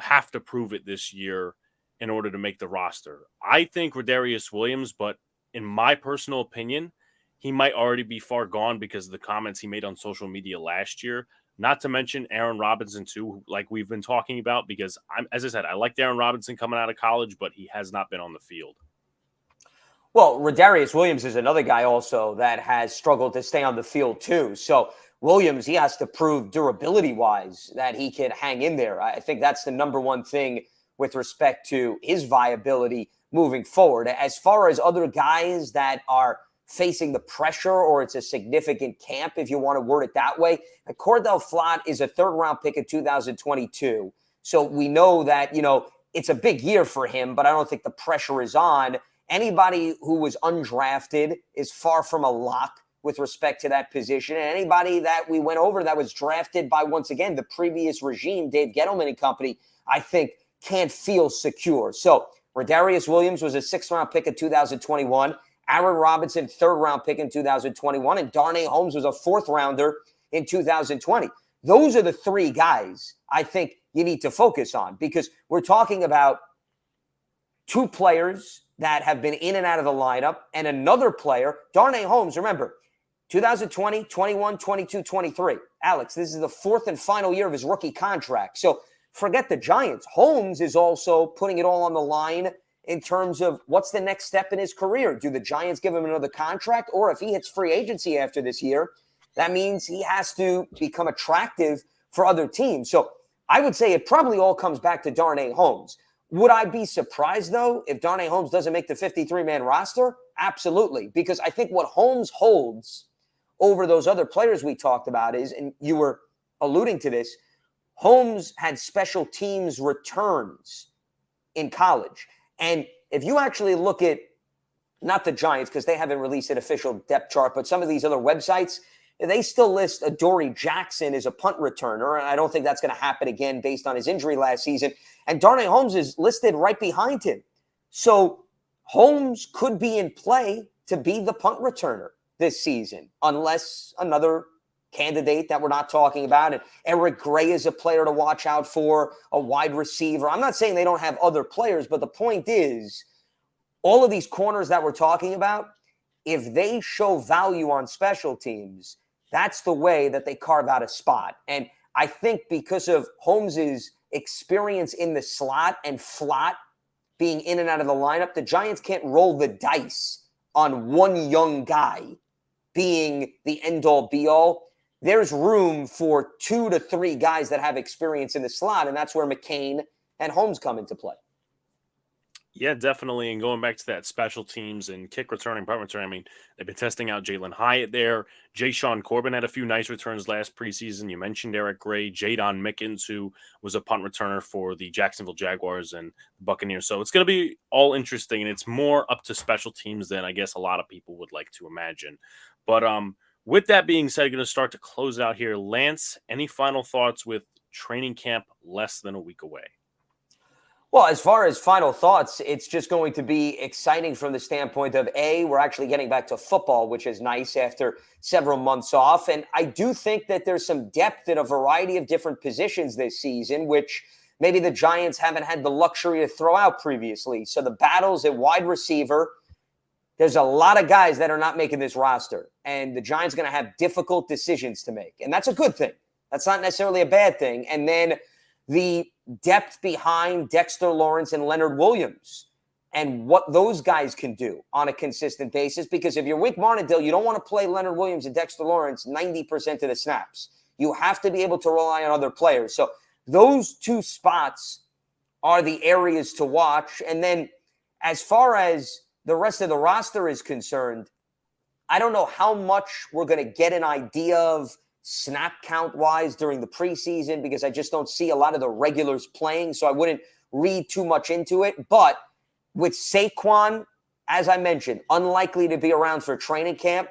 have to prove it this year in order to make the roster? I think Rodarius Williams, but in my personal opinion, he might already be far gone because of the comments he made on social media last year. Not to mention Aaron Robinson, too, like we've been talking about, because as I said, I liked Aaron Robinson coming out of college, but he has not been on the field. Well, Rodarius Williams is another guy also that has struggled to stay on the field, too. So Williams, he has to prove durability-wise that he can hang in there. I think that's the number one thing with respect to his viability moving forward. As far as other guys that are facing the pressure, or it's a significant camp, if you want to word it that way, Cordell Flott is a third-round pick in 2022. So we know that, it's a big year for him, but I don't think the pressure is on. Anybody who was undrafted is far from a lock with respect to that position. And anybody that we went over that was drafted by, once again, the previous regime, Dave Gettleman and company, I think can't feel secure. So Rodarius Williams was a sixth-round pick in 2021. Aaron Robinson, third-round pick in 2021. And Darnay Holmes was a fourth-rounder in 2020. Those are the three guys I think you need to focus on, because we're talking about two players that have been in and out of the lineup and another player, Darnay Holmes, remember, 2020, 21, 22, 23. Alex, this is the fourth and final year of his rookie contract. So forget the Giants. Holmes is also putting it all on the line in terms of what's the next step in his career. Do the Giants give him another contract? Or if he hits free agency after this year, that means he has to become attractive for other teams. So I would say it probably all comes back to Darnay Holmes. Would I be surprised, though, if Darnay Holmes doesn't make the 53-man roster? Absolutely, because I think what Holmes holds over those other players we talked about is, and you were alluding to this, Holmes had special teams returns in college. And if you actually look at, not the Giants, because they haven't released an official depth chart, but some of these other websites, they still list Adoree Jackson as a punt returner. And I don't think that's going to happen again based on his injury last season. And Darnay Holmes is listed right behind him. So Holmes could be in play to be the punt returner this season, unless another candidate that we're not talking about. And Eric Gray is a player to watch out for, a wide receiver. I'm not saying they don't have other players, but the point is, all of these corners that we're talking about, if they show value on special teams, that's the way that they carve out a spot. And I think because of Holmes's experience in the slot and flat being in and out of the lineup, the Giants can't roll the dice on one young guy being the end-all, be-all. There's room for 2 to 3 guys that have experience in the slot, and that's where McCain and Holmes come into play. Yeah, definitely. And going back to that special teams and kick returning, punt returning, I mean, they've been testing out Jalen Hyatt there. Jay Sean Corbin had a few nice returns last preseason. You mentioned Eric Gray, Jadon Mickens, who was a punt returner for the Jacksonville Jaguars and the Buccaneers. So it's going to be all interesting, and it's more up to special teams than I guess a lot of people would like to imagine. But with that being said, going to start to close out here. Lance, any final thoughts with training camp less than a week away? Well, as far as final thoughts, it's just going to be exciting from the standpoint of, A, we're actually getting back to football, which is nice after several months off. And I do think that there's some depth in a variety of different positions this season, which maybe the Giants haven't had the luxury to throw out previously. So the battles at wide receiver, there's a lot of guys that are not making this roster. And the Giants are going to have difficult decisions to make. And that's a good thing. That's not necessarily a bad thing. And then the depth behind Dexter Lawrence and Leonard Williams and what those guys can do on a consistent basis. Because if you're Wink Martindale, you don't want to play Leonard Williams and Dexter Lawrence 90% of the snaps. You have to be able to rely on other players. So those 2 spots are the areas to watch. And then as far as the rest of the roster is concerned, I don't know how much we're going to get an idea of snap count wise during the preseason, because I just don't see a lot of the regulars playing. So I wouldn't read too much into it. But with Saquon, as I mentioned, unlikely to be around for training camp,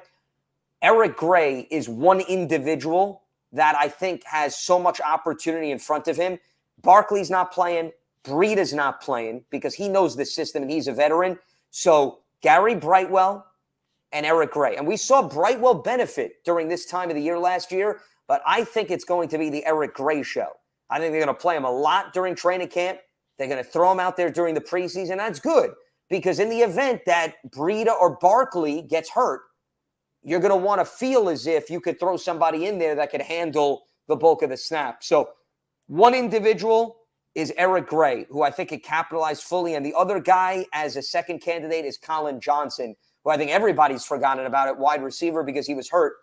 Eric Gray is one individual that I think has so much opportunity in front of him. Barkley's not playing. Breida's not playing because he knows the system and he's a veteran. So Gary Brightwell and Eric Gray. And we saw Brightwell benefit during this time of the year last year, but I think it's going to be the Eric Gray show. I think they're going to play him a lot during training camp. They're going to throw him out there during the preseason. That's good, because in the event that Breida or Barkley gets hurt, you're going to want to feel as if you could throw somebody in there that could handle the bulk of the snap. So one individual is Eric Gray, who I think could capitalize fully. And the other guy as a second candidate is Colin Johnson, who I think everybody's forgotten about at wide receiver because he was hurt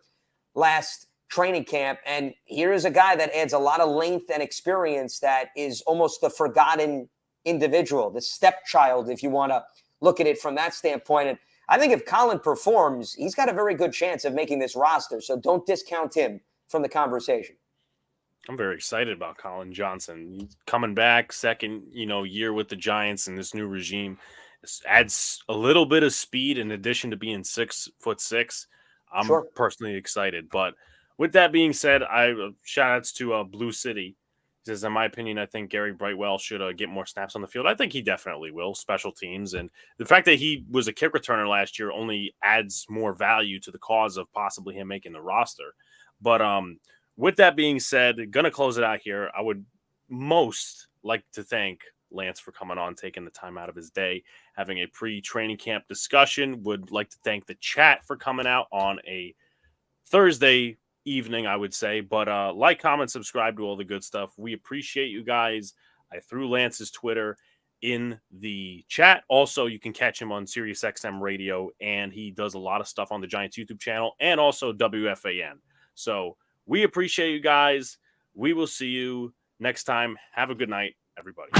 last training camp. And here is a guy that adds a lot of length and experience that is almost the forgotten individual, the stepchild, if you want to look at it from that standpoint. And I think if Colin performs, he's got a very good chance of making this roster. So don't discount him from the conversation. I'm very excited about Colin Johnson. He's coming back, second, year with the Giants in this new regime. This adds a little bit of speed in addition to being 6'6". I'm personally excited. But with that being said, shout outs to Blue City. He says, in my opinion, I think Gary Brightwell should get more snaps on the field. I think he definitely will, special teams. And the fact that he was a kick returner last year only adds more value to the cause of possibly him making the roster. But with that being said, going to close it out here. I would most like to thank Lance for coming on, taking the time out of his day, having a pre-training camp discussion. Would like to thank the chat for coming out on a Thursday evening, I would say. But like, comment, subscribe to all the good stuff. We appreciate you guys. I threw Lance's Twitter in the chat. Also, you can catch him on SiriusXM Radio, and he does a lot of stuff on the Giants YouTube channel and also WFAN. So we appreciate you guys. We will see you next time. Have a good night, everybody.